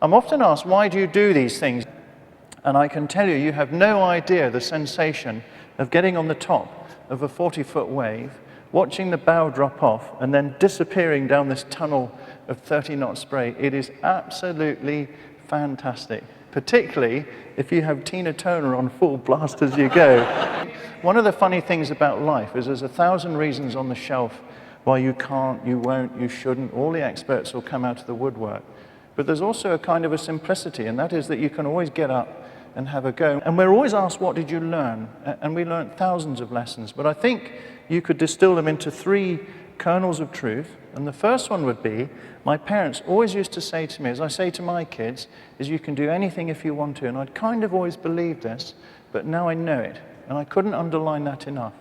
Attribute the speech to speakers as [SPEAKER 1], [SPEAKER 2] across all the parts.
[SPEAKER 1] I'm often asked, why do you do these things? And I can tell you, you have no idea the sensation of getting on the top of a 40-foot wave, watching the bow drop off, and then disappearing down this tunnel of 30-knot spray. It is absolutely fantastic, particularly if you have Tina Turner on full blast as you go. One of the funny things about life is there's 1,000 reasons on the shelf why you can't, you won't, you shouldn't. All the experts will come out of the woodwork. But there's also a kind of a simplicity, and that is that you can always get up and have a go. And we're always asked, what did you learn? And we learned thousands of lessons. But I think you could distill them into 3 kernels of truth. And the first one would be, my parents always used to say to me, as I say to my kids, is you can do anything if you want to. And I'd kind of always believed this, but now I know it. And I couldn't underline that enough.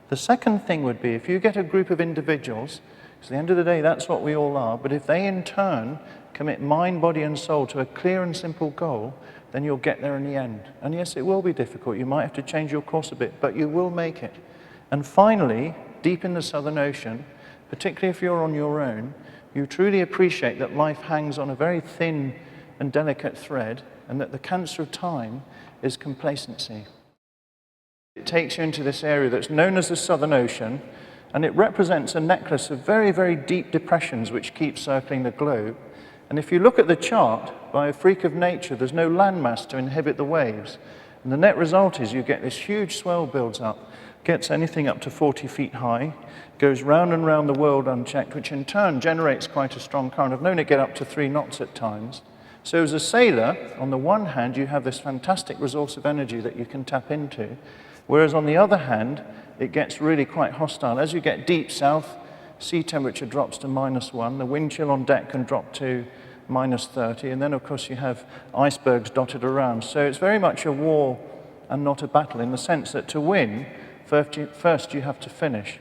[SPEAKER 1] The second thing would be, if you get a group of individuals, because at the end of the day, that's what we all are, but if they in turn commit mind, body, and soul to a clear and simple goal, then you'll get there in the end. And yes, it will be difficult. You might have to change your course a bit, but you will make it. And finally, deep in the Southern Ocean, particularly if you're on your own, you truly appreciate that life hangs on a very thin and delicate thread, and that the cancer of time is complacency. It takes you into this area that's known as the Southern Ocean, and it represents a necklace of very, very deep depressions which keep circling the globe. And if you look at the chart, by a freak of nature, there's no landmass to inhibit the waves. And the net result is you get this huge swell builds up, gets anything up to 40 feet high, goes round and round the world unchecked, which in turn generates quite a strong current. I've known it get up to 3 knots at times. So as a sailor, on the one hand, you have this fantastic resource of energy that you can tap into, whereas on the other hand, it gets really quite hostile. As you get deep south, sea temperature drops to -1, the wind chill on deck can drop to -30, and then of course you have icebergs dotted around. So it's very much a war and not a battle, in the sense that to win, first you have to finish.